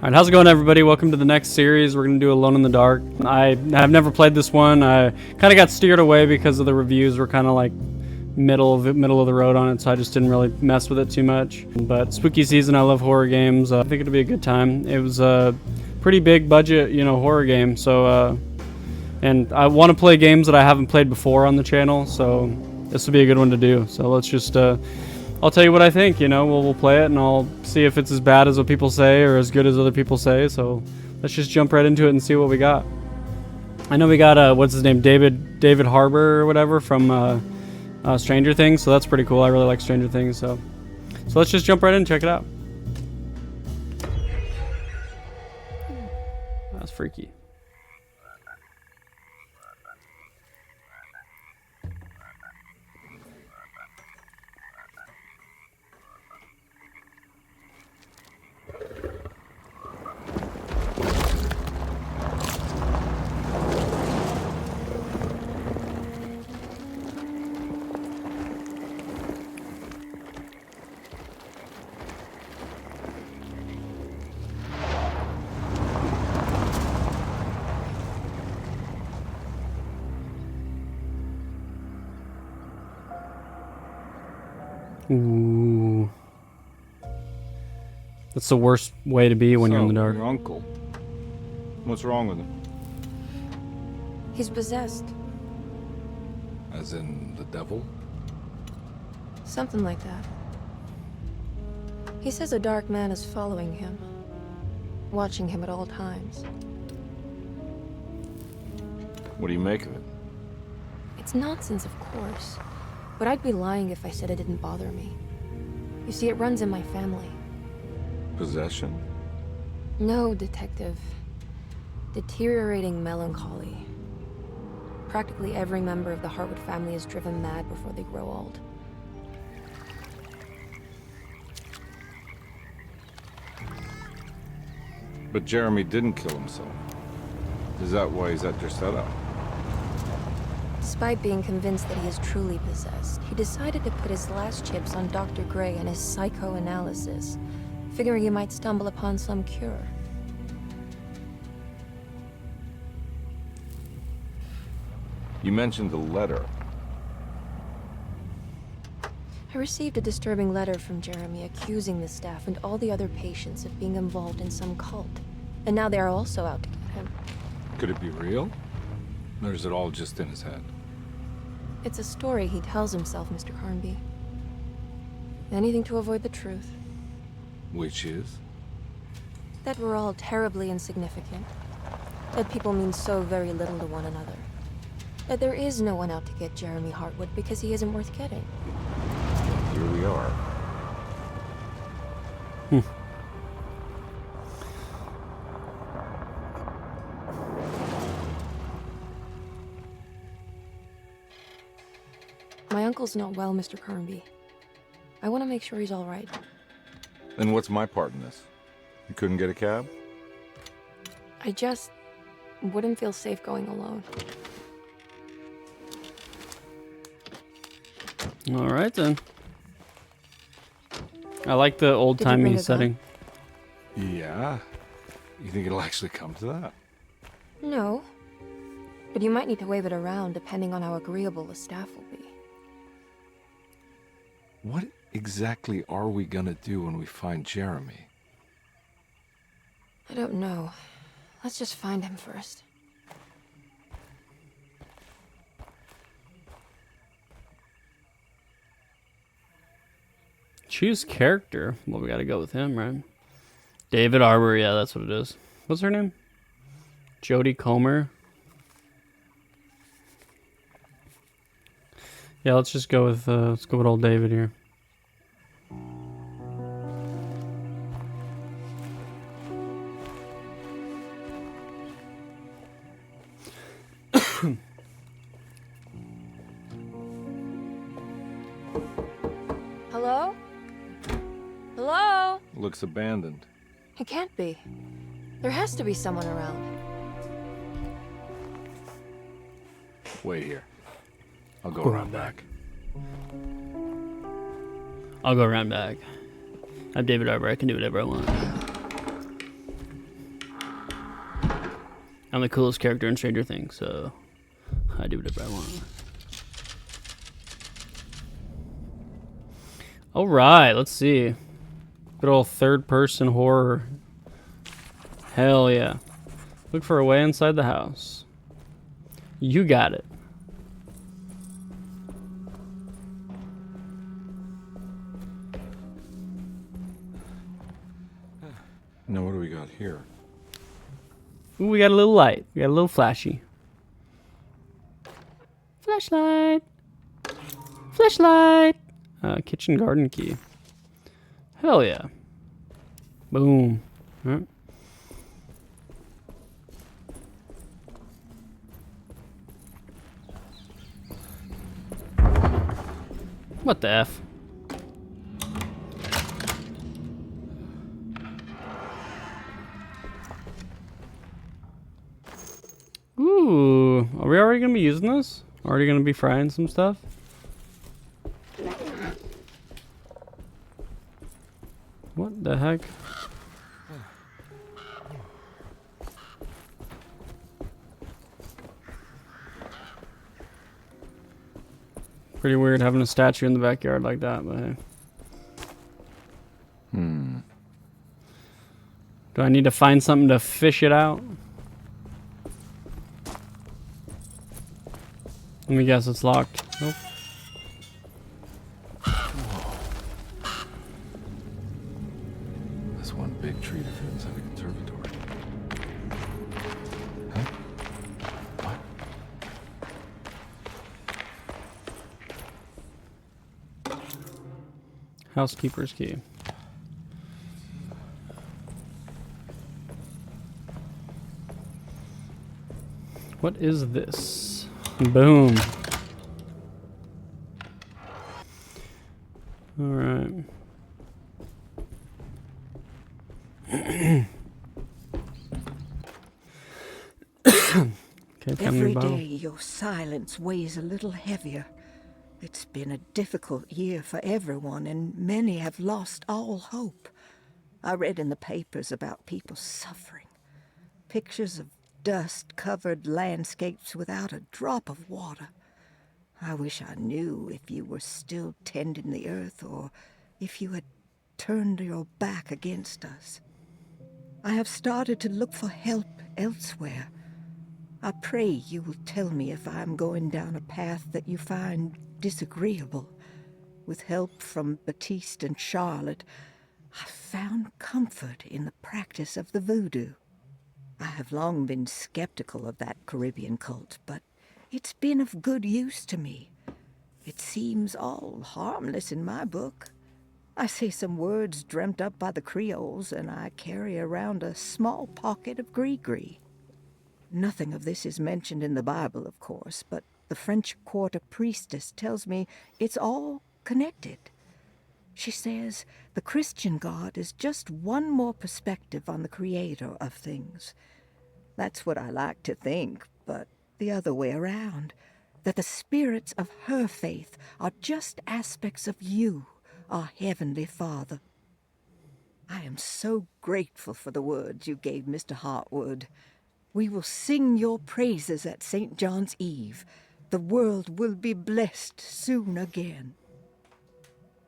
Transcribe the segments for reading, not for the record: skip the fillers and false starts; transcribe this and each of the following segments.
Alright, how's it going, everybody? Welcome to the next series. We're going to do Alone in the Dark. I have never played this one. I kind of got steered away because of the reviews were kind of like middle of the road on it, so I just didn't really mess with it too much. But spooky season, I love horror games. I think it'll be a good time. It was a pretty big budget, horror game. So, and I want to play games that I haven't played before on the channel, so this will be a good one to do. So let's just I'll tell you what I think, we'll play it and I'll see if it's as bad as what people say or as good as other people say. So let's just jump right into it and see what we got. I know we got, what's his name, David Harbour or whatever from Stranger Things, so that's pretty cool. I really like Stranger Things, so let's just jump right in and check it out. That's freaky. Ooh. That's the worst way to be when you're in the dark. Your uncle. What's wrong with him? He's possessed. As in the devil? Something like that. He says a dark man is following him, watching him at all times. What do you make of it? It's nonsense, of course. But I'd be lying if I said it didn't bother me. You see, it runs in my family. Possession? No, Detective. Deteriorating melancholy. Practically every member of the Hartwood family is driven mad before they grow old. But Jeremy didn't kill himself. Is that why he's at your setup? Despite being convinced that he is truly possessed, he decided to put his last chips on Dr. Gray and his psychoanalysis, figuring he might stumble upon some cure. You mentioned the letter. I received a disturbing letter from Jeremy accusing the staff and all the other patients of being involved in some cult. And now they are also out to get him. Could it be real? Or is it all just in his head? It's a story he tells himself, Mr. Carnby. Anything to avoid the truth. Which is? That we're all terribly insignificant. That people mean so very little to one another. That there is no one out to get Jeremy Hartwood because he isn't worth getting. Here we are. My uncle's not well, Mr. Carnby. I want to make sure he's all right. Then what's my part in this? You couldn't get a cab? I just wouldn't feel safe going alone. All right, then. I like the old-timey setting. Yeah. You think it'll actually come to that? No. But you might need to wave it around depending on how agreeable the staff will be. What exactly are we gonna do when we find Jeremy? I don't know. Let's just find him first. Choose character. Well, we gotta go with him, right? David Harbour, yeah, that's what it is. What's her name? Jodie Comer. Yeah, let's just go with old David here. Hello? Hello? Looks abandoned. It can't be. There has to be someone around. Wait here. I'll go around back. I'll go around back. I'm David Harbour. I can do whatever I want. I'm the coolest character in Stranger Things, so I do whatever I want. All right, let's see. Good old third-person horror. Hell yeah. Look for a way inside the house. You got it. Now what do we got here? Ooh, we got a little light. We got a little flashy. Flashlight. Flashlight. Kitchen garden key. Hell yeah. Boom. Alright. What the F? Ooh, are we already gonna be using this? Already gonna be frying some stuff? What the heck? Pretty weird having a statue in the backyard like that, but hey. Do I need to find something to fish it out? Let me guess, it's locked. Nope. That's one big tree to fit inside a conservatory. Huh? What? Housekeeper's key. What is this? Boom. All right. Okay, Every day your silence weighs a little heavier. It's been a difficult year for everyone, and many have lost all hope. I read in the papers about people suffering. Pictures of dust-covered landscapes without a drop of water. I wish I knew if you were still tending the earth or if you had turned your back against us. I have started to look for help elsewhere. I pray you will tell me if I am going down a path that you find disagreeable. With help from Baptiste and Charlotte, I found comfort in the practice of the voodoo. I have long been skeptical of that Caribbean cult, but it's been of good use to me. It seems all harmless in my book. I say some words dreamt up by the Creoles, and I carry around a small pocket of gris-gris. Nothing of this is mentioned in the Bible, of course, but the French Quarter priestess tells me it's all connected. She says the Christian God is just one more perspective on the creator of things. That's what I like to think, but the other way around, that the spirits of her faith are just aspects of you, our Heavenly Father. I am so grateful for the words you gave Mr. Hartwood. We will sing your praises at St. John's Eve. The world will be blessed soon again.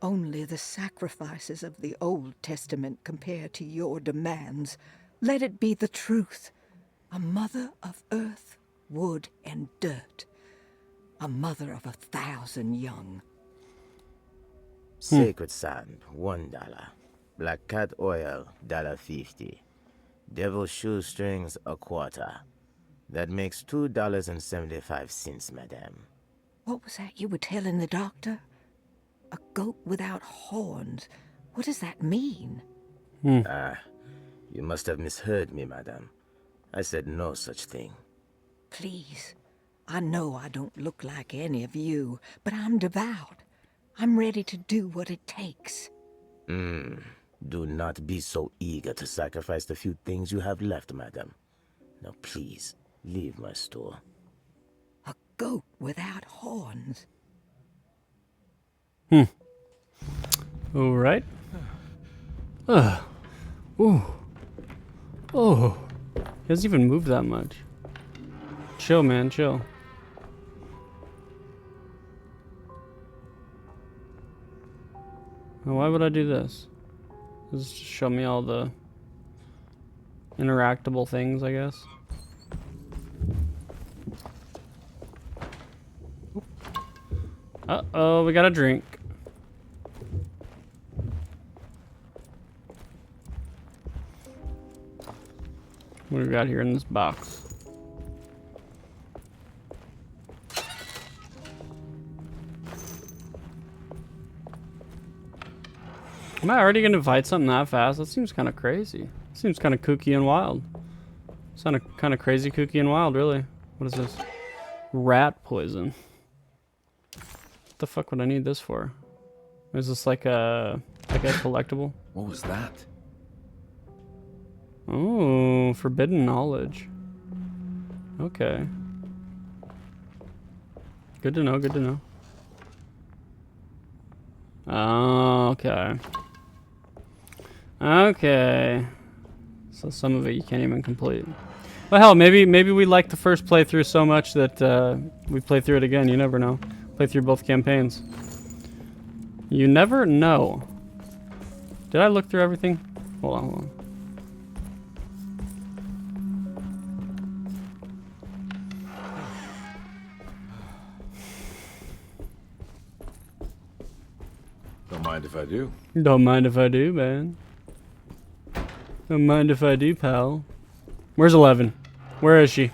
Only the sacrifices of the Old Testament compare to your demands. Let it be the truth. A mother of earth, wood, and dirt. A mother of 1,000 young. Sacred sand, $1. Black cat oil, $1.50. Devil shoestrings, a quarter. That makes $2.75, madame. What was that you were telling the doctor? A goat without horns. What does that mean? You must have misheard me, madame. I said no such thing. Please. I know I don't look like any of you, but I'm devout. I'm ready to do what it takes. Do not be so eager to sacrifice the few things you have left, madame. Now please, leave my store. A goat without horns. All right. Ooh. Oh. He doesn't even move that much. Chill, man, chill. Now, why would I do this? This is just show me all the interactable things, I guess. Uh-oh, we got a drink. What do we got here in this box? Am I already gonna fight something that fast? That seems kind of crazy. Seems kind of kooky and wild. Sound kind of crazy, kooky and wild, really. What is this? Rat poison. What the fuck would I need this for? Is this like a collectible? What was that? Oh, forbidden knowledge. Okay. Good to know, good to know. Oh, okay. Okay. So some of it you can't even complete. Well, hell, maybe we like the first playthrough so much that we play through it again. You never know. Play through both campaigns. You never know. Did I look through everything? Hold on, hold on. Don't mind if I do. Don't mind if I do, man. Don't mind if I do, pal. Where's 11? Where is she?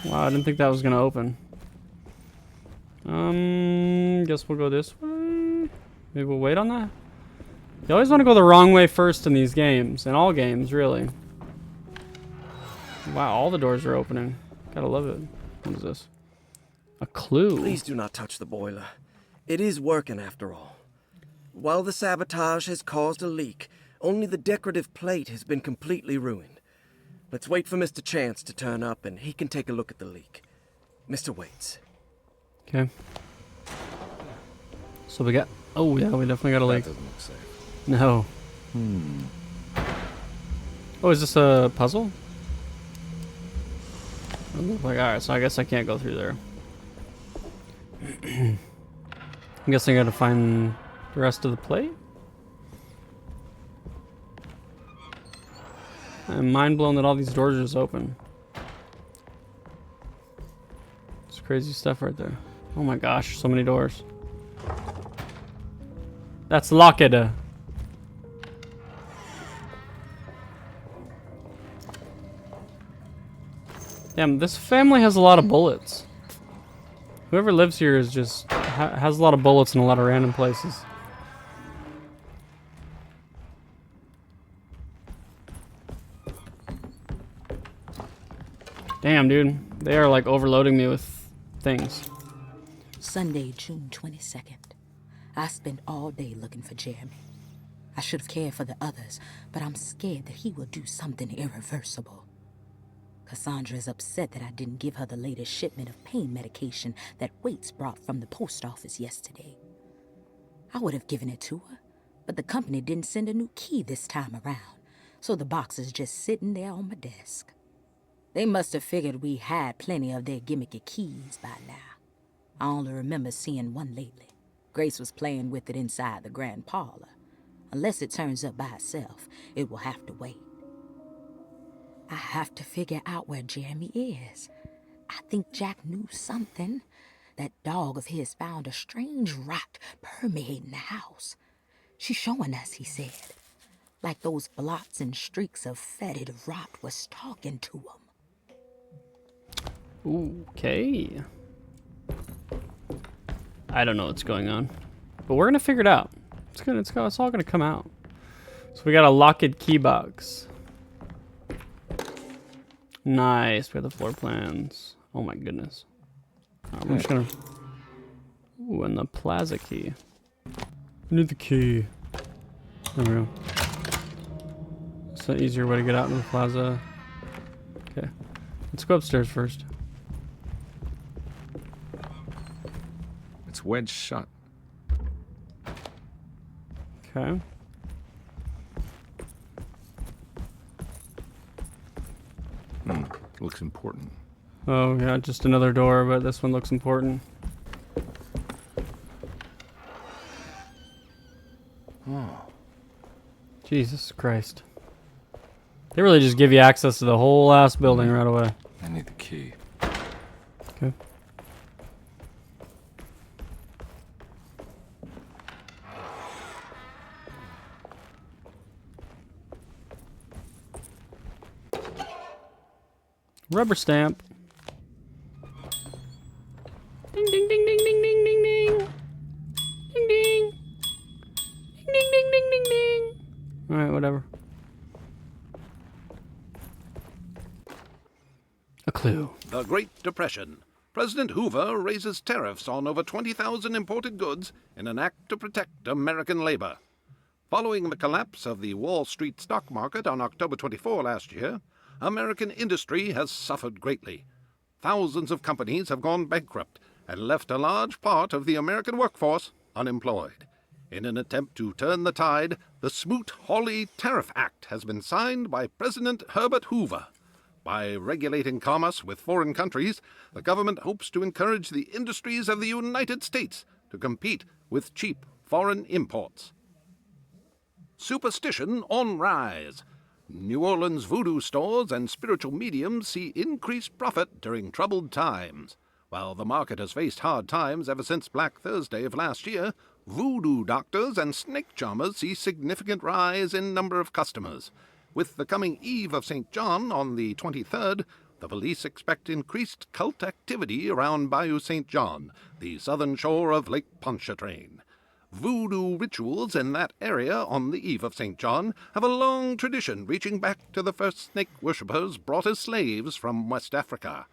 Wow, I didn't think that was gonna open. Guess we'll go this way. Maybe we'll wait on that. You always want to go the wrong way first in these games, in all games, really. Wow, all the doors are opening. Gotta love it. What is this? A clue. Please do not touch the boiler. It is working after all. While the sabotage has caused a leak, only the decorative plate has been completely ruined. Let's wait for Mr. Chance to turn up and he can take a look at the leak. Mr. Waits. Okay. So we got... Oh, yeah, we definitely got a That leak. doesn't look safe. No. Oh, is this a puzzle? Like, alright, so I guess I can't go through there. I'm guessing I gotta find the rest of the plate? I'm mind blown that all these doors are just open. It's crazy stuff right there. Oh my gosh, so many doors. That's locked. Damn, this family has a lot of bullets. Whoever lives here is just has a lot of bullets in a lot of random places. Damn, dude. They are like overloading me with things. Sunday, June 22nd. I spent all day looking for Jeremy. I should have cared for the others, but I'm scared that he will do something irreversible. Cassandra is upset that I didn't give her the latest shipment of pain medication that Waits brought from the post office yesterday. I would have given it to her, but the company didn't send a new key this time around, so the box is just sitting there on my desk. They must have figured we had plenty of their gimmicky keys by now. I only remember seeing one lately. Grace was playing with it inside the grand parlor. Unless it turns up by itself, it will have to wait. I have to figure out where Jeremy is. I think Jack knew something. That dog of his found a strange rot permeating the house. She's showing us, he said. Like those blots and streaks of fetid rot was talking to him. Okay. I don't know what's going on, but we're gonna figure it out. It's all gonna come out. So we got a locked key box. Nice. We have the floor plans. Oh my goodness. I'm just gonna. Ooh, and the plaza key. I need the key. There we go. It's an easier way to get out into the plaza. Okay. Let's go upstairs first. It's wedged shut. Okay. Looks important. Oh, yeah, just another door, but this one looks important. Oh. Jesus Christ. They really just give you access to the whole last building right away. I need the key. Okay. Rubber stamp. Ding ding ding ding ding ding ding ding. Ding ding. Ding ding ding ding ding ding. Alright, whatever. A clue. The Great Depression. President Hoover raises tariffs on over 20,000 imported goods in an act to protect American labor. Following the collapse of the Wall Street stock market on October 24 last year, American industry has suffered greatly. Thousands of companies have gone bankrupt and left a large part of the American workforce unemployed. In an attempt to turn the tide, the Smoot-Hawley Tariff Act has been signed by President Herbert Hoover. By regulating commerce with foreign countries, the government hopes to encourage the industries of the United States to compete with cheap foreign imports. Superstition on rise. New Orleans voodoo stores and spiritual mediums see increased profit during troubled times. While the market has faced hard times ever since Black Thursday of last year, voodoo doctors and snake charmers see significant rise in number of customers. With the coming Eve of St. John on the 23rd, the police expect increased cult activity around Bayou St. John, the southern shore of Lake Pontchartrain. Voodoo rituals in that area on the Eve of St. John have a long tradition reaching back to the first snake worshippers brought as slaves from West Africa.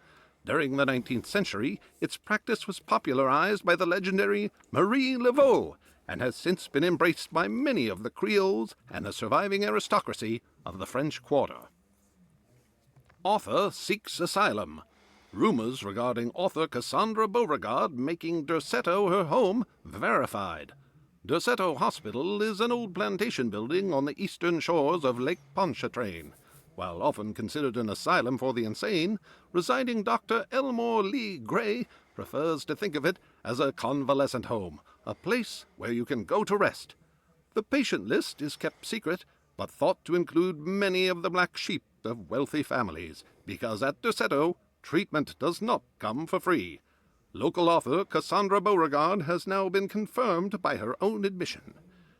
During the 19th century, its practice was popularized by the legendary Marie Laveau and has since been embraced by many of the Creoles and the surviving aristocracy of the French Quarter. Author seeks asylum. Rumors regarding author Cassandra Beauregard making Derceto her home verified. Derceto Hospital is an old plantation building on the eastern shores of Lake Pontchartrain. While often considered an asylum for the insane, residing Dr. Elmore Lee Gray prefers to think of it as a convalescent home, a place where you can go to rest. The patient list is kept secret, but thought to include many of the black sheep of wealthy families, because at Derceto, treatment does not come for free. Local author Cassandra Beauregard has now been confirmed by her own admission.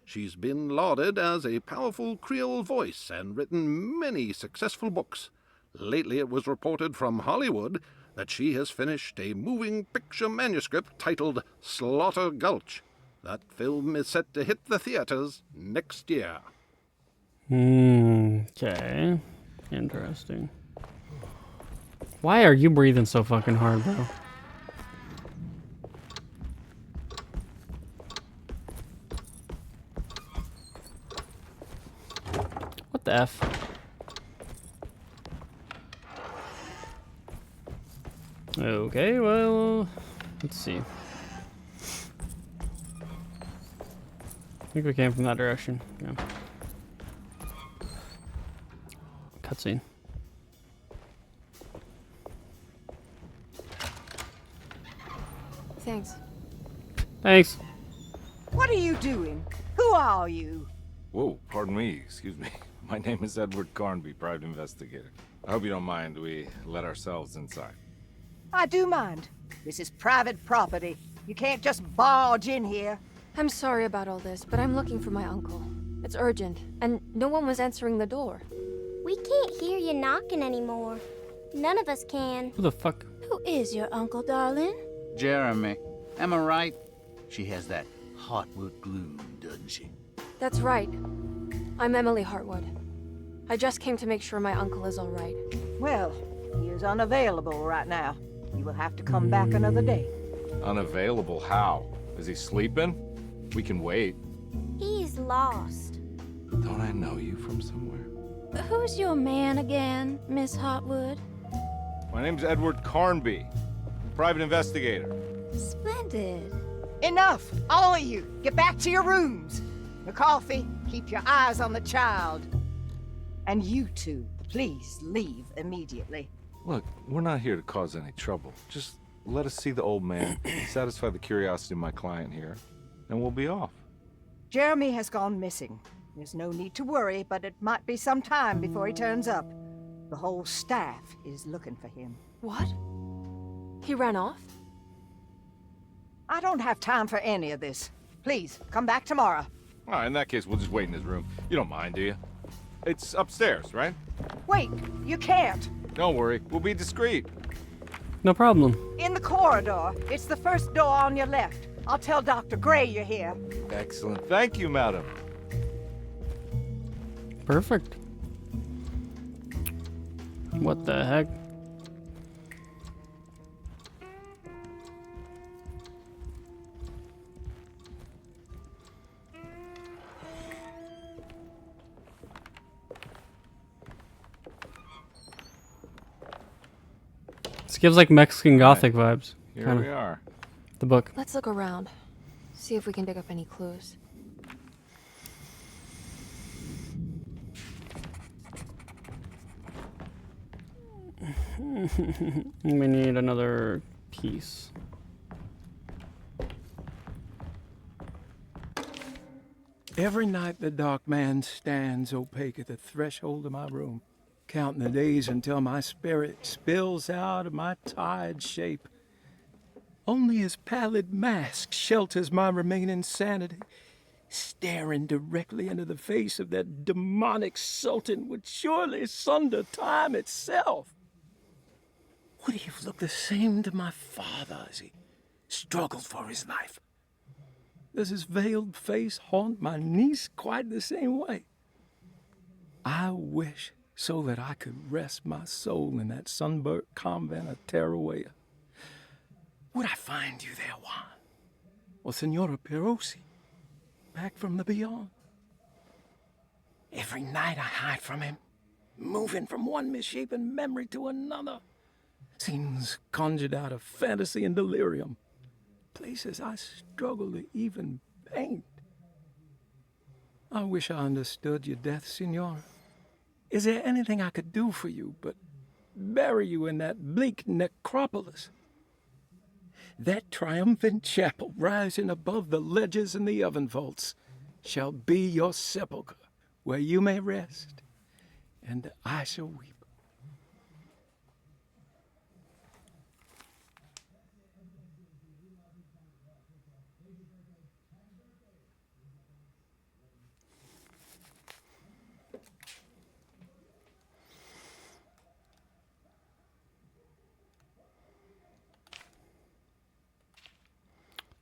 She's been lauded as a powerful Creole voice and written many successful books. Lately it was reported from Hollywood that she has finished a moving picture manuscript titled Slaughter Gulch. That film is set to hit the theaters next year. Okay. Interesting. Why are you breathing so fucking hard, bro? What the F? Okay, well, let's see. I think we came from that direction. Yeah. Cutscene. Thanks. Thanks. What are you doing? Who are you? Whoa, pardon me, excuse me. My name is Edward Carnby, private investigator. I hope you don't mind we let ourselves inside. I do mind. This is private property. You can't just barge in here. I'm sorry about all this, but I'm looking for my uncle. It's urgent, and no one was answering the door. We can't hear you knocking anymore. None of us can. Who the fuck? Who is your uncle, darling? Jeremy. Am I right? She has that Hartwood gloom, doesn't she? That's right. I'm Emily Hartwood. I just came to make sure my uncle is all right. Well, he is unavailable right now. You will have to come back another day. Unavailable how? Is he sleeping? We can wait. He's lost. Don't I know you from somewhere? Who's your man again, Miss Hartwood? My name's Edward Carnby, private investigator. Splendid. Enough! All of you! Get back to your rooms! McCarthy, keep your eyes on the child. And you two, please leave immediately. Look, we're not here to cause any trouble. Just let us see the old man, satisfy the curiosity of my client here, and we'll be off. Jeremy has gone missing. There's no need to worry, but it might be some time before he turns up. The whole staff is looking for him. What? He ran off? I don't have time for any of this. Please, come back tomorrow. All right, in that case, we'll just wait in his room. You don't mind, do you? It's upstairs, right? Wait, you can't. Don't worry, we'll be discreet. No problem. In the corridor. It's the first door on your left. I'll tell Dr. Gray you're here. Excellent. Thank you, madam. Perfect. What the heck? This gives like Mexican Gothic vibes. Here Kinda. we are. The book. Let's look around. See if we can pick up any clues. We need another piece. Every night the dark man stands opaque at the threshold of my room, counting the days until my spirit spills out of my tired shape. Only his pallid mask shelters my remaining sanity. Staring directly into the face of that demonic sultan would surely sunder time itself. Would he have looked the same to my father as he struggled for his life? Does his veiled face haunt my niece quite the same way? I wish so that I could rest my soul in that sunburnt convent of Teruel. Would I find you there, Juan? Or Senora Perosi, back from the beyond? Every night I hide from him, moving from one misshapen memory to another. Scenes conjured out of fantasy and delirium. Places I struggle to even paint. I wish I understood your death, Senora. Is there anything I could do for you but bury you in that bleak necropolis? That triumphant chapel rising above the ledges and the oven vaults shall be your sepulchre, where you may rest, and I shall weep.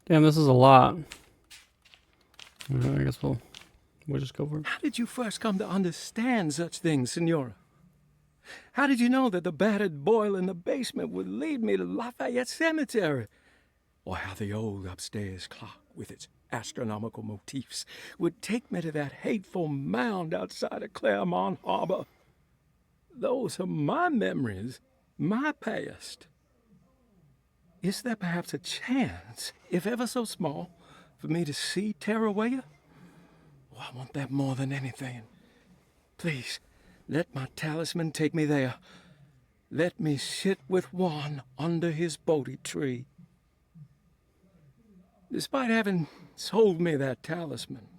Damn, this is a lot. I guess we'll just go for it. How did you first come to understand such things, Senora? How did you know that the battered boiler in the basement would lead me to Lafayette Cemetery? Or how the old upstairs clock, with its astronomical motifs, would take me to that hateful mound outside of Claremont Harbor? Those are my memories, my past. Is there perhaps a chance, if ever so small, for me to see Teruel? Oh, I want that more than anything. Please, let my talisman take me there. Let me sit with Juan under his Bodhi tree. Despite having sold me that talisman,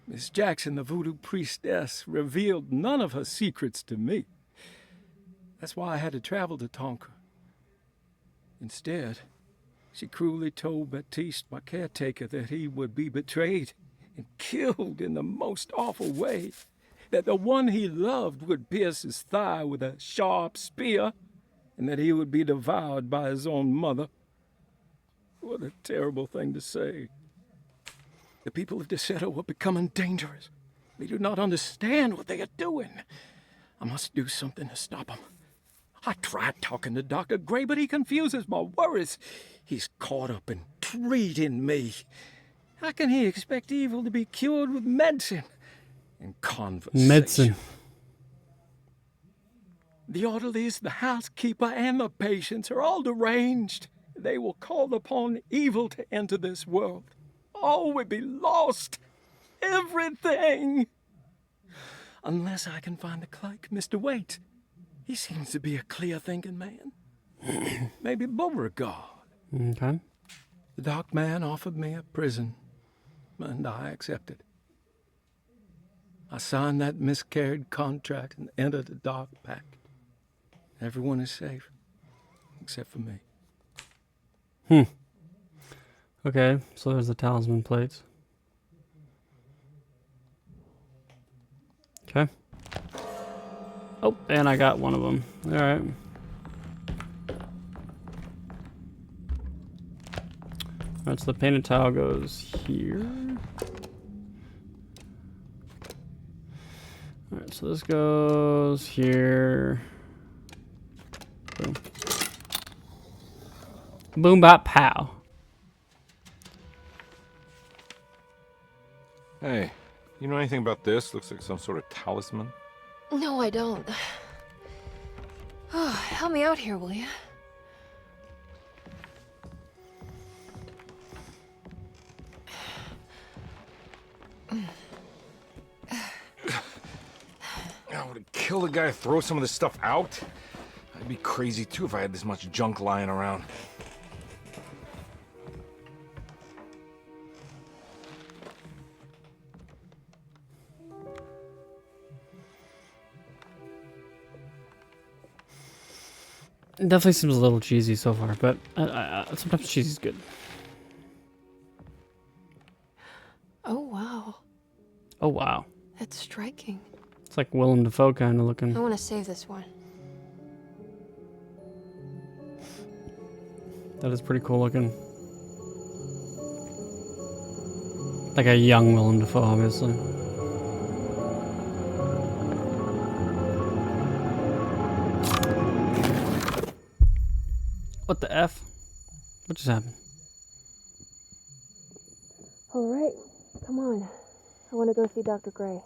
Miss Jackson, the voodoo priestess, revealed none of her secrets to me. That's why I had to travel to Tonka. Instead, she cruelly told Baptiste, my caretaker, that he would be betrayed and killed in the most awful way, that the one he loved would pierce his thigh with a sharp spear, and that he would be devoured by his own mother. What a terrible thing to say. The people of Deseto are becoming dangerous. They do not understand what they are doing. I must do something to stop them. I tried talking to Dr. Gray, but he confuses my worries. He's caught up in treating me. How can he expect evil to be cured with medicine and conversation? Medicine. The orderlies, the housekeeper, and the patients are all deranged. They will call upon evil to enter this world. All will be lost. Everything! Unless I can find the clerk, Mr. Waite. He seems to be a clear-thinking man. Maybe Beauregard. Okay. The dock man offered me a prison, and I accepted. I signed that miscarried contract and entered the dock pact. Everyone is safe, except for me. Okay, so there's the talisman plates. Okay. Oh, and I got one of them. Alright. Alright, so the painted tile goes here. Alright, so this goes here. Boom. Boom bop pow. Hey, you know anything about this? Looks like some sort of talisman. No, I don't. Oh, help me out here, will you? I would kill the guy, throw some of this stuff out. I'd be crazy too if I had this much junk lying around. It definitely seems a little cheesy so far, but sometimes cheesy's good. Oh, wow. Oh, wow. That's striking. It's like Willem Dafoe kind of looking. I want to save this one. That is pretty cool looking. Like a young Willem Dafoe, obviously. What the F? What just happened? All right, come on. I want to go see Dr. Gray.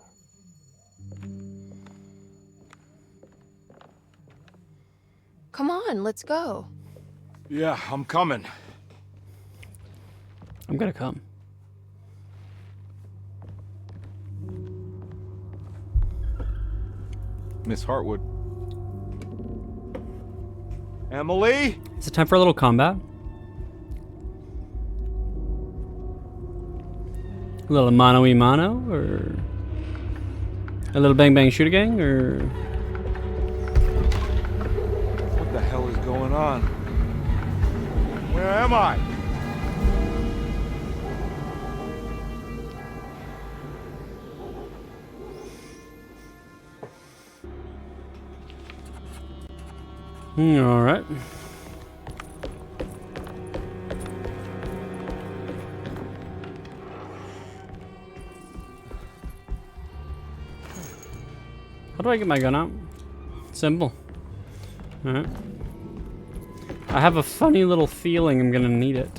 Come on, let's go. Yeah, I'm coming. I'm gonna come. Miss Hartwood. Emily? Is it time for a little combat? A little mano-y-mano, or a little bang-bang shoot-a-gang, or... What the hell is going on? Where am I? All right. How do I get my gun out? Simple. All right. I have a funny little feeling I'm gonna need it.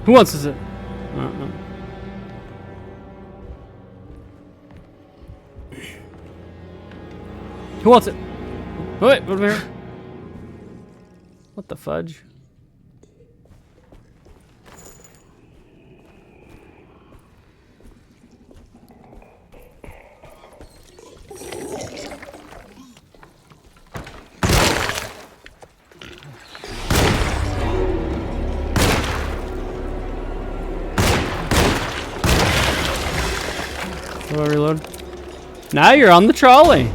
Who wants this? Who wants it? Wait, over here. What the fudge? Do I reload? Now you're on the trolley.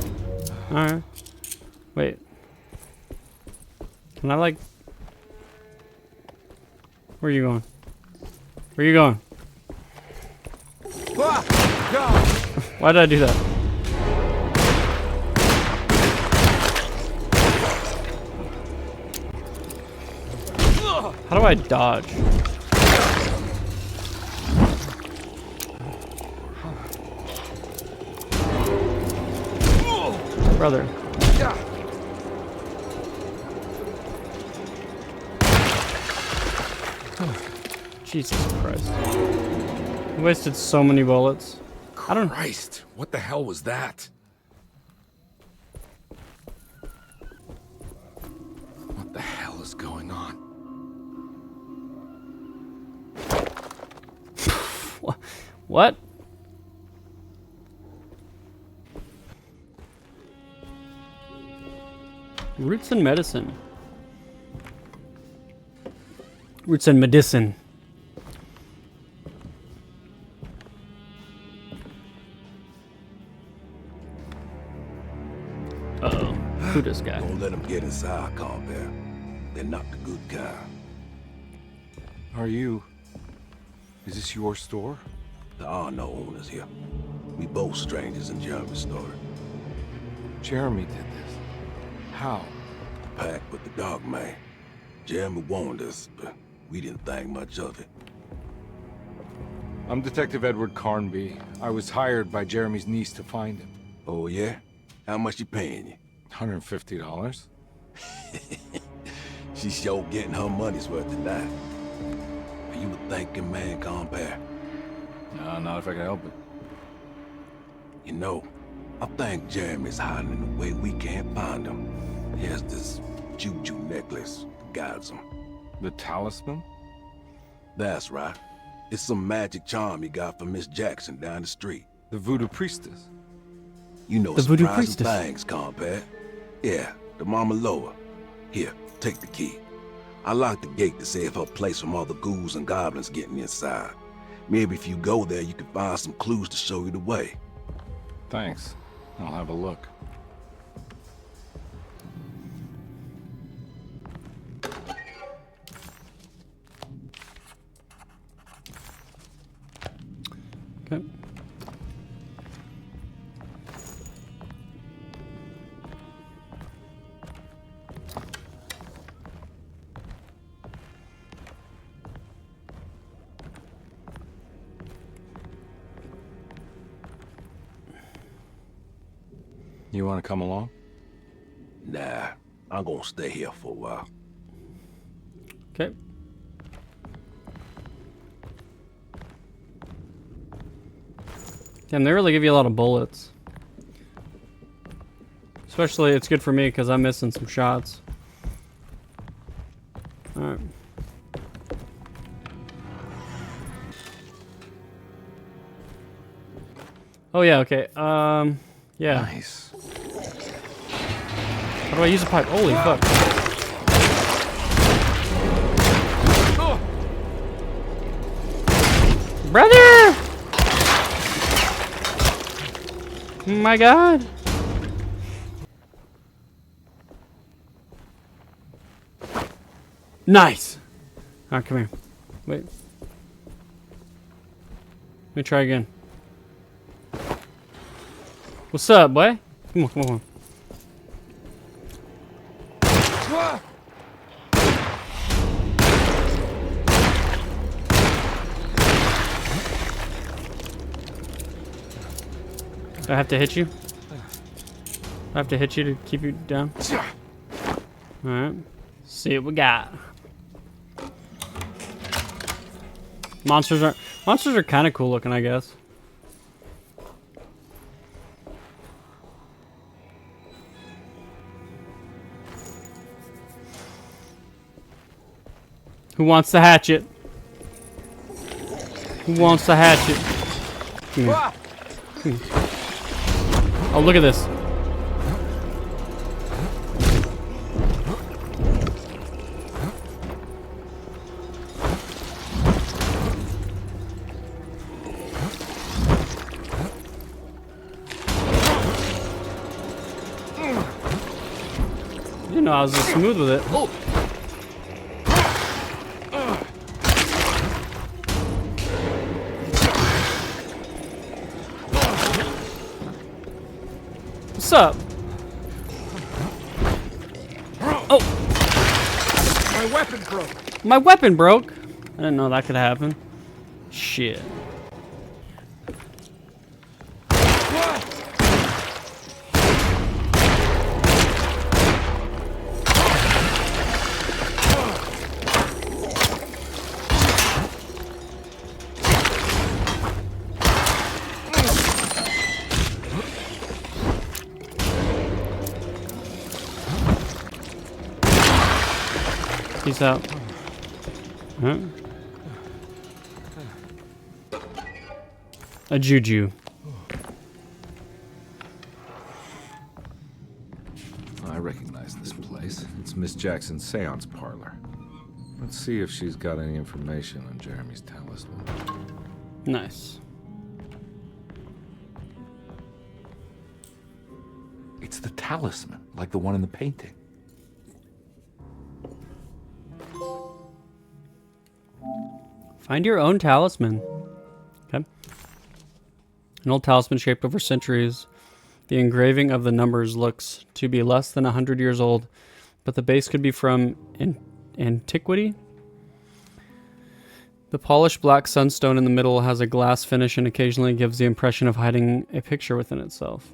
Alright. Wait. Can I like... Where are you going? Where are you going? Why did I do that? How do I dodge? Brother. Jesus Christ. I wasted so many bullets. Christ, what the hell was that? What the hell is going on? What? Roots and medicine. Roots and medicine. Uh-oh. Who this guy? Don't let them get inside, compare. They're not the good kind. Are you... Is this your store? There are no owners here. We both strangers in Jeremy's story. Jeremy did this. How? Pact with the Dog Man. Jeremy warned us, but we didn't think much of it. I'm Detective Edward Carnby. I was hired by Jeremy's niece to find him. Oh, yeah? How much you paying you? $150. She's sure getting her money's worth tonight. Are you a thinking man, compare? No, not if I can help it. You know, I think Jeremy's hiding in a way we can't find him. He has this juju necklace that guides him. The talisman? That's right. It's some magic charm he got from Miss Jackson down the street. The voodoo priestess? You know The voodoo surprising priestess. things, compare. Yeah, the Mama Loa. Here, take the key. I locked the gate to save her place from all the ghouls and goblins getting inside. Maybe if you go there, you can find some clues to show you the way. Thanks. I'll have a look. Okay. You want to come along? Nah, I'm gonna stay here for a while. Okay. Damn, they really give you a lot of bullets. Especially, it's good for me because I'm missing some shots. Alright. Oh yeah, okay. Yeah. Nice. How do I use a pipe? Holy fuck. Brother! Oh my god. Nice. Alright, come here. Wait. Let me try again. What's up, boy? Come on, come on, come on. Do I have to hit you? I have to hit you to keep you down? Alright. See what we got. Monsters are kind of cool looking, I guess. Who wants the hatchet? Who wants the hatchet? Come here. Come here. Oh, look at this. You know, I was just smooth with it. Oh. What's up? Oh! My weapon broke. My weapon broke? I didn't know that could happen. Shit. Peace out. Huh? A juju. I recognize this place. It's Miss Jackson's seance parlor. Let's see if she's got any information on Jeremy's talisman. Nice. It's the talisman, like the one in the painting. Find your own talisman. Okay. An old talisman shaped over centuries. The engraving of the numbers looks to be less than 100 years old, but the base could be from antiquity. The polished black sunstone in the middle has a glass finish and occasionally gives the impression of hiding a picture within itself.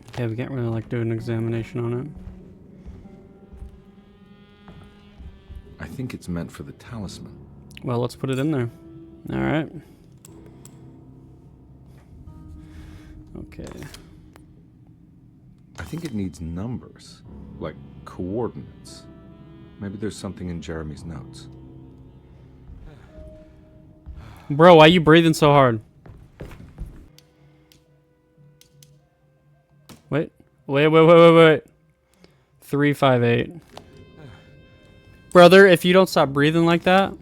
Okay, we can't really like do an examination on it. I think it's meant for the talisman. Well, let's put it in there. All right. Okay. I think it needs numbers, like coordinates. Maybe there's something in Jeremy's notes. Bro, why are you breathing so hard? Wait. 358. Brother, if you don't stop breathing like that.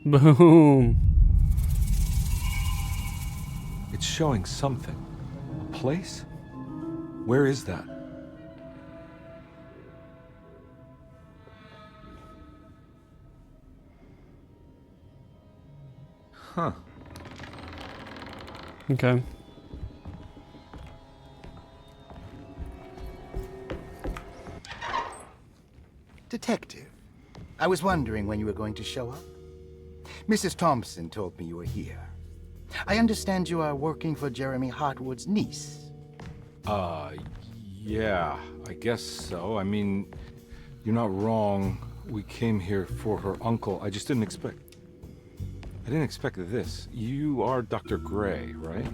Boom. It's showing something. A place? Where is that? Huh. Okay. Detective, I was wondering when you were going to show up. Mrs. Thompson told me you were here. I understand you are working for Jeremy Hartwood's niece. Yeah, I guess so. I mean, you're not wrong. We came here for her uncle. I just didn't expect... I didn't expect this. You are Dr. Gray, right?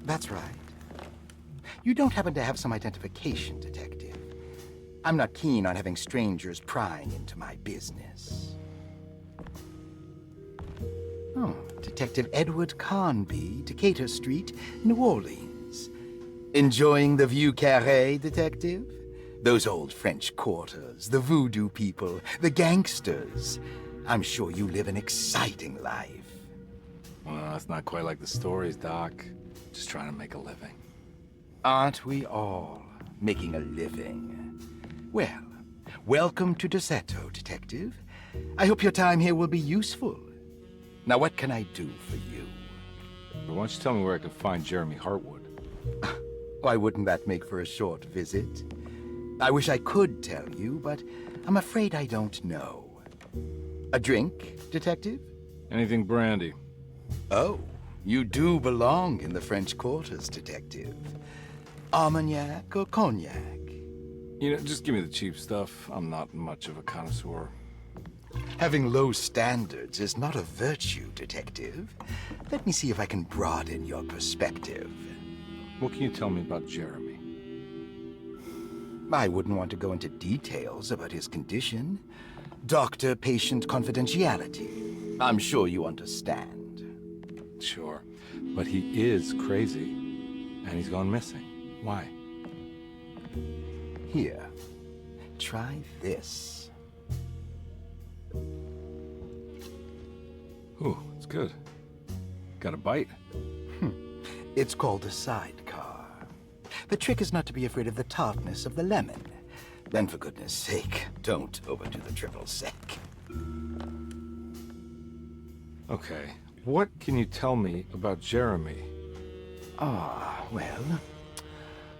That's right. You don't happen to have some identification, Detective. I'm not keen on having strangers prying into my business. Oh, Detective Edward Carnby, Decatur Street, New Orleans. Enjoying the Vieux Carré, Detective? Those old French quarters, the voodoo people, the gangsters. I'm sure you live an exciting life. Well, that's not quite like the stories, Doc. Just trying to make a living. Aren't we all making a living? Well, welcome to Derceto, Detective. I hope your time here will be useful. Now, what can I do for you? But why don't you tell me where I can find Jeremy Hartwood? Why wouldn't that make for a short visit? I wish I could tell you, but I'm afraid I don't know. A drink, Detective? Anything brandy. Oh, you do belong in the French quarters, Detective. Armagnac or cognac? You know, just give me the cheap stuff. I'm not much of a connoisseur. Having low standards is not a virtue, Detective. Let me see if I can broaden your perspective. What can you tell me about Jeremy? I wouldn't want to go into details about his condition. Doctor-patient confidentiality. I'm sure you understand. Sure. But he is crazy. And he's gone missing. Why? Here. Try this. Ooh, it's good. Got a bite? It's called a sidecar. The trick is not to be afraid of the tartness of the lemon. Then, for goodness sake, don't overdo the triple sec. Okay. What can you tell me about Jeremy? Well,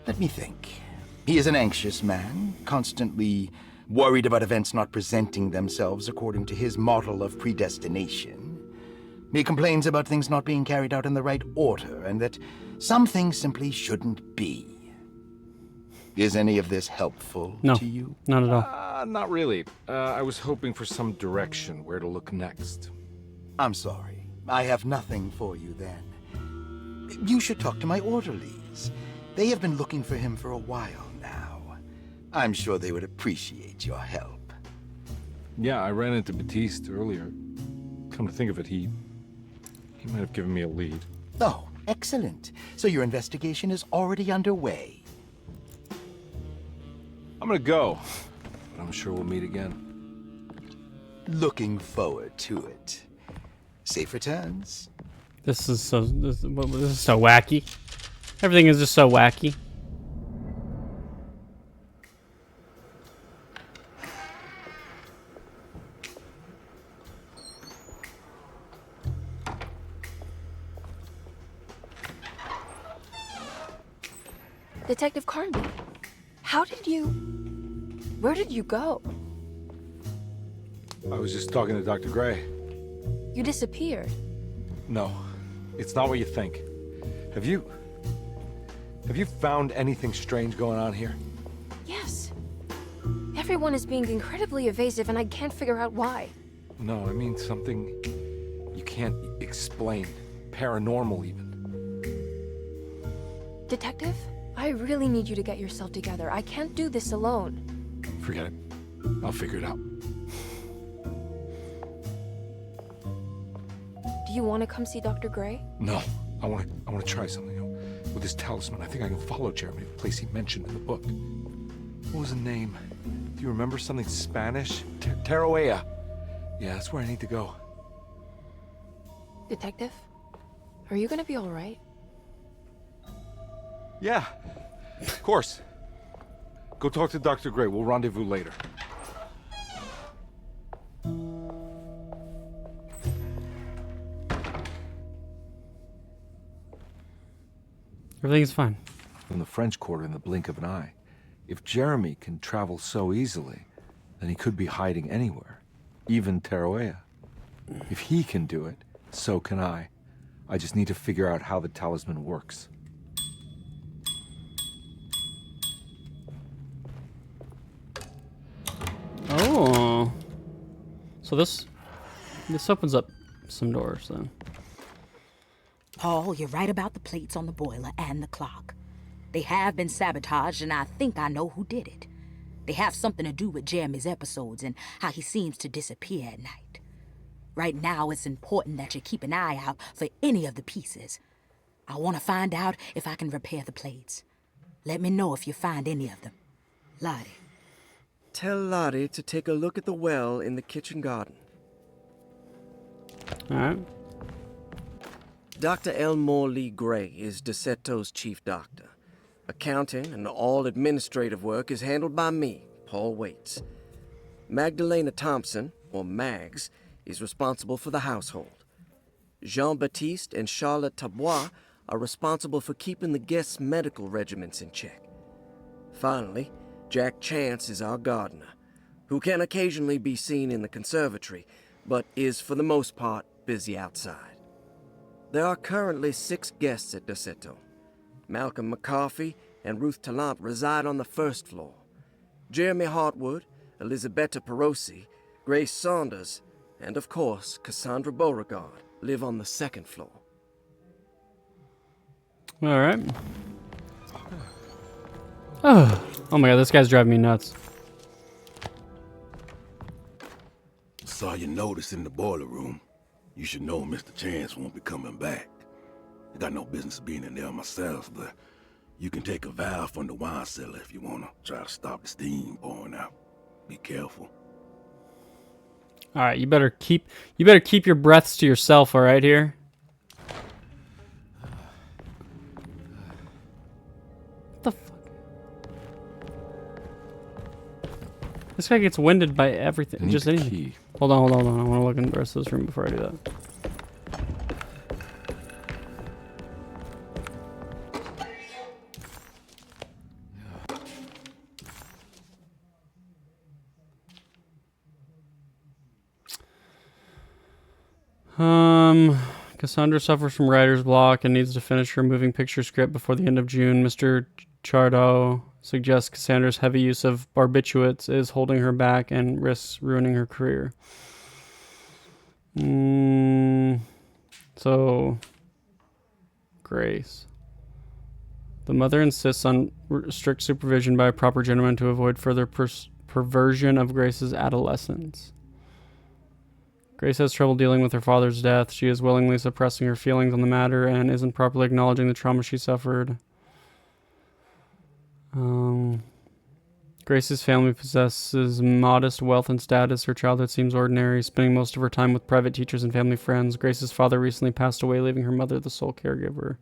let me think. He is an anxious man, constantly worried about events not presenting themselves according to his model of predestination. He complains about things not being carried out in the right order, and that some things simply shouldn't be. Is any of this helpful to you? Not at all. Not really. I was hoping for some direction where to look next. I'm sorry. I have nothing for you then. You should talk to my orderlies. They have been looking for him for a while now. I'm sure they would appreciate your help. Yeah, I ran into Batiste earlier. Come to think of it, he might have given me a lead. Oh, excellent. So your investigation is already underway. I'm gonna go, but I'm sure we'll meet again. Looking forward to it. Safe returns. This is so wacky. Everything is just so wacky. Detective Carnby, where did you go? I was just talking to Dr. Gray. You disappeared. No, it's not what you think. Have you found anything strange going on here? Yes. Everyone is being incredibly evasive and I can't figure out why. No, I mean something you can't explain. Paranormal, even. Detective, I really need you to get yourself together. I can't do this alone. Forget it. I'll figure it out. Do you want to come see Dr. Gray? No, I want to try something. With this talisman, I think I can follow Jeremy to the place he mentioned in the book. What was the name? Do you remember something Spanish? Tarawea. Yeah, that's where I need to go. Detective, are you gonna be all right? Yeah, of course. Go talk to Dr. Gray. We'll rendezvous later. Everything's fine. From the French Quarter in the blink of an eye. If Jeremy can travel so easily, then he could be hiding anywhere, even Tarawea. If he can do it, so can I. I just need to figure out how the talisman works. Oh. So this opens up some doors then. Paul, you're right about the plates on the boiler and the clock. They have been sabotaged, and I think I know who did it. They have something to do with Jeremy's episodes and how he seems to disappear at night. Right now, it's important that you keep an eye out for any of the pieces. I want to find out if I can repair the plates. Let me know if you find any of them. Lottie. Tell Lottie to take a look at the well in the kitchen garden. All right. Dr. Elmore Lee Gray is Deceto's chief doctor. Accounting and all administrative work is handled by me, Paul Waits. Magdalena Thompson, or Mags, is responsible for the household. Jean-Baptiste and Charlotte Tabois are responsible for keeping the guests' medical regimens in check. Finally, Jack Chance is our gardener, who can occasionally be seen in the conservatory, but is for the most part busy outside. There are currently 6 guests at Deceto. Malcolm McCarthy and Ruth Tallant reside on the first floor. Jeremy Hartwood, Elisabetta Perosi, Grace Saunders, and of course, Cassandra Beauregard live on the second floor. All right. Oh my god, this guy's driving me nuts. Saw your notice in the boiler room. You should know Mr. Chance won't be coming back. I got no business being in there myself, but you can take a valve from the wine cellar if you want to try to stop the steam pouring out. Be careful. All right, you better keep your breaths to yourself, all right here. What the fuck? This guy gets winded by everything. Just anything. Key. Hold on. I want to look in the rest of this room before I do that. Cassandra suffers from writer's block and needs to finish her moving picture script before the end of June. Mr. Chardo suggests Cassandra's heavy use of barbiturates is holding her back and risks ruining her career. So, Grace. The mother insists on strict supervision by a proper gentleman to avoid further perversion of Grace's adolescence. Grace has trouble dealing with her father's death. She is willingly suppressing her feelings on the matter and isn't properly acknowledging the trauma she suffered. Grace's family possesses modest wealth and status. Her childhood seems ordinary, spending most of her time with private teachers and family friends. Grace's father recently passed away, leaving her mother the sole caregiver.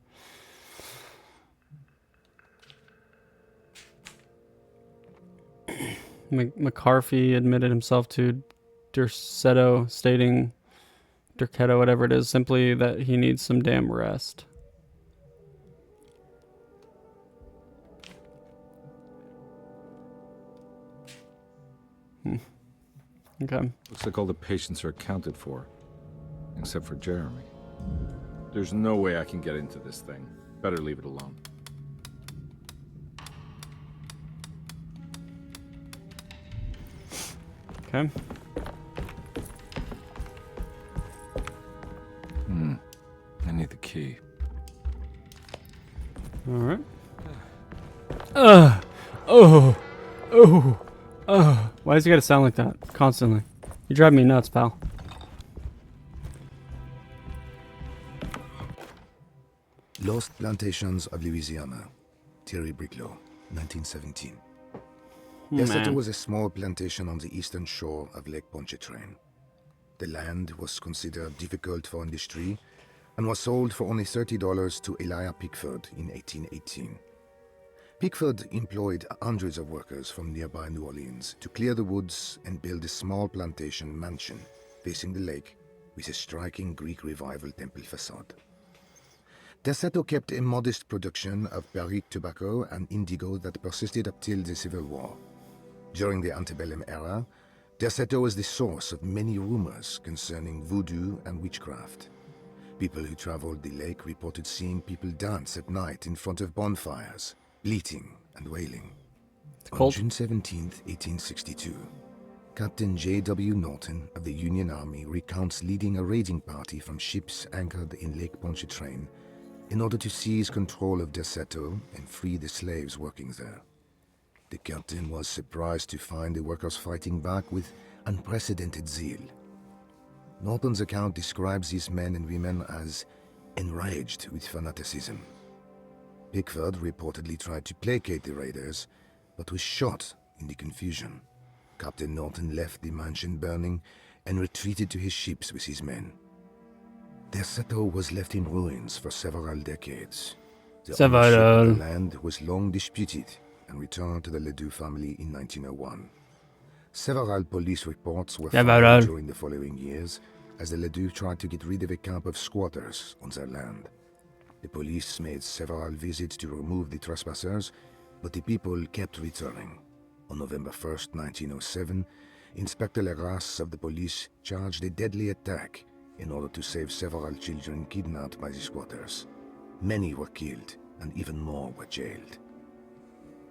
McCarthy admitted himself to Derceto, stating, Derceto, whatever it is, simply that he needs some damn rest. Okay. Looks like all the patients are accounted for, except for Jeremy. There's no way I can get into this thing. Better leave it alone. Okay. I need the key. All right. Why does he gotta sound like that constantly? You drive me nuts, pal. Lost Plantations of Louisiana, Thierry Briclot, 1917. Derceto was a small plantation on the eastern shore of Lake Pontchartrain. The land was considered difficult for industry and was sold for only $30 to Elijah Pickford in 1818. Pickford employed hundreds of workers from nearby New Orleans to clear the woods and build a small plantation mansion facing the lake with a striking Greek Revival temple facade. Derceto kept a modest production of barrique tobacco and indigo that persisted up till the Civil War. During the antebellum era, Derceto was the source of many rumors concerning voodoo and witchcraft. People who traveled the lake reported seeing people dance at night in front of bonfires, bleating and wailing. On June 17, 1862, Captain J.W. Norton of the Union Army recounts leading a raiding party from ships anchored in Lake Pontchartrain in order to seize control of Derceto and free the slaves working there. The captain was surprised to find the workers fighting back with unprecedented zeal. Norton's account describes these men and women as enraged with fanaticism. Pickford reportedly tried to placate the raiders, but was shot in the confusion. Captain Norton left the mansion burning and retreated to his ships with his men. Derceto was left in ruins for several decades. The ownership of the land was long disputed and returned to the Ledoux family in 1901. Several police reports were filed during the following years as the Ledoux tried to get rid of a camp of squatters on their land. The police made several visits to remove the trespassers, but the people kept returning. On November 1st, 1907, Inspector Legras of the police charged a deadly attack in order to save several children kidnapped by the squatters. Many were killed, and even more were jailed.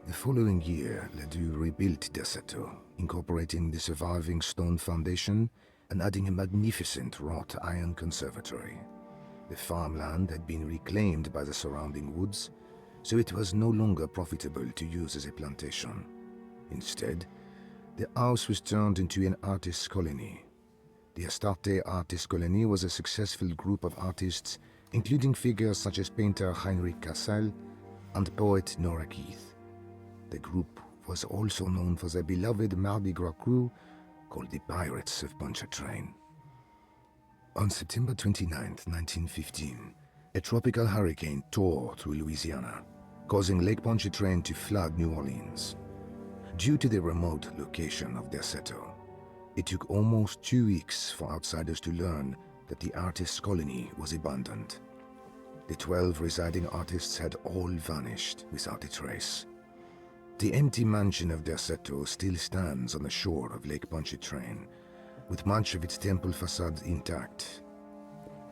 The following year, Ledoux rebuilt Derceto, incorporating the surviving stone foundation and adding a magnificent wrought iron conservatory. The farmland had been reclaimed by the surrounding woods, so it was no longer profitable to use as a plantation. Instead, the house was turned into an artist's colony. The Astarte Artist Colony was a successful group of artists, including figures such as painter Heinrich Cassel and poet Nora Keith. The group was also known for their beloved Mardi Gras crew called the Pirates of Pontchartrain. On September 29, 1915, a tropical hurricane tore through Louisiana, causing Lake Pontchartrain to flood New Orleans. Due to the remote location of Derceto, it took almost 2 weeks for outsiders to learn that the artist's colony was abandoned. The 12 residing artists had all vanished without a trace. The empty mansion of Derceto still stands on the shore of Lake Pontchartrain, with much of its temple facade intact.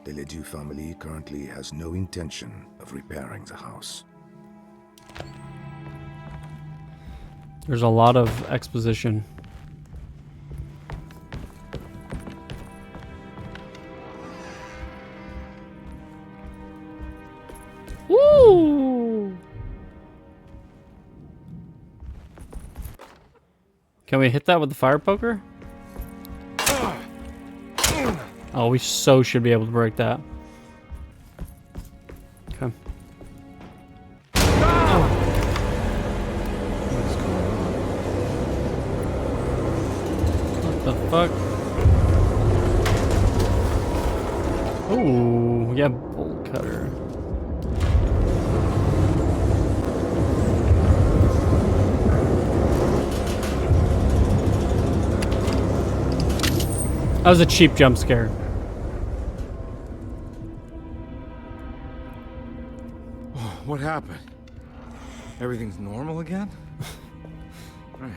The Ledoux family currently has no intention of repairing the house. There's a lot of exposition. Woo! Can we hit that with the fire poker? Oh, we so should be able to break that. Okay. What the fuck? Ooh, yeah, bolt cutter. That was a cheap jump scare. What happened? Everything's normal again? Right.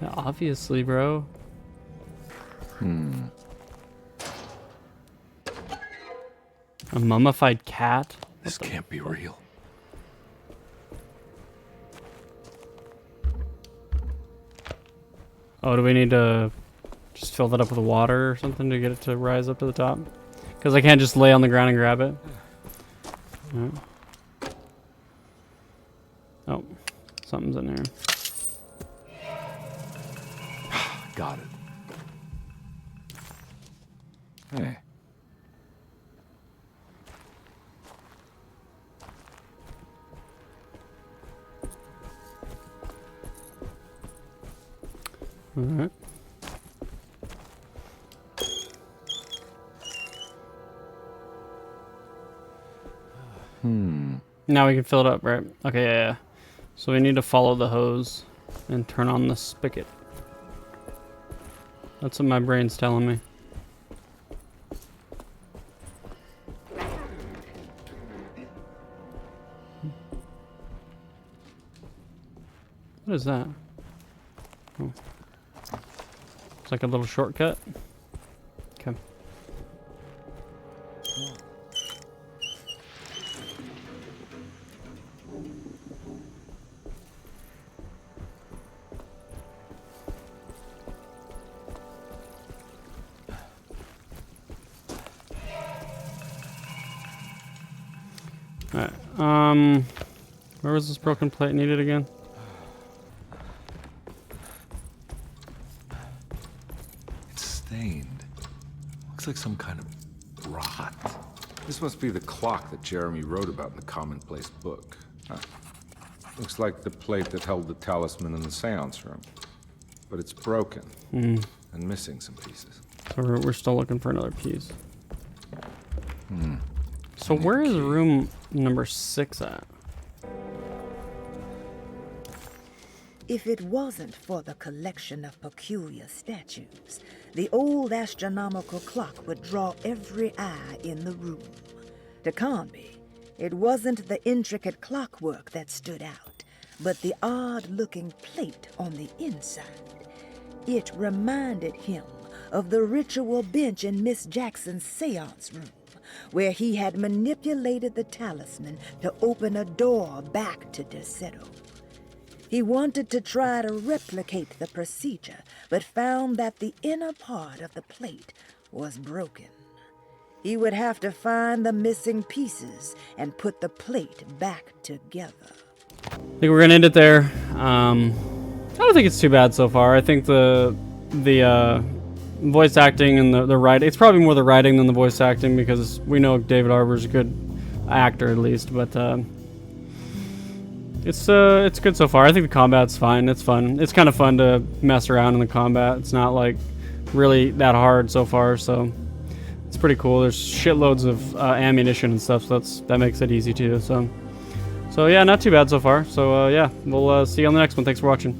Yeah, obviously, bro. A mummified cat? This can't be real. Oh, do we need to just fill that up with water or something to get it to rise up to the top? Because I can't just lay on the ground and grab it. Alright. Oh, something's in there. Got it. Hey. Alright. Now we can fill it up, right? Okay, yeah. So we need to follow the hose and turn on the spigot. That's what my brain's telling me. What is that? Oh. It's like a little shortcut. Okay. Alright, where was this broken plate needed again? It's stained. Looks like some kind of rot. This must be the clock that Jeremy wrote about in the Commonplace book. Huh. Looks like the plate that held the talisman in the seance room. But it's broken and missing some pieces. So we're still looking for another piece. So where is room number 6 at? If it wasn't for the collection of peculiar statues, the old astronomical clock would draw every eye in the room. To Conby, it wasn't the intricate clockwork that stood out, but the odd-looking plate on the inside. It reminded him of the ritual bench in Miss Jackson's seance room, where he had manipulated the talisman to open a door back to Derceto. He wanted to try to replicate the procedure, but found that the inner part of the plate was broken. He would have to find the missing pieces and put the plate back together. I think we're gonna end it there. I don't think it's too bad so far. I think the voice acting and the writing, it's probably more the writing than the voice acting, because we know David Harbour's a good actor at least, but it's good so far. I think the combat's fine. It's fun. It's kind of fun to mess around in the combat. It's not like really that hard so far, so it's pretty cool. There's shitloads of ammunition and stuff, so that makes it easy too. So yeah, not too bad so far. So yeah, we'll see you on the next one. Thanks for watching.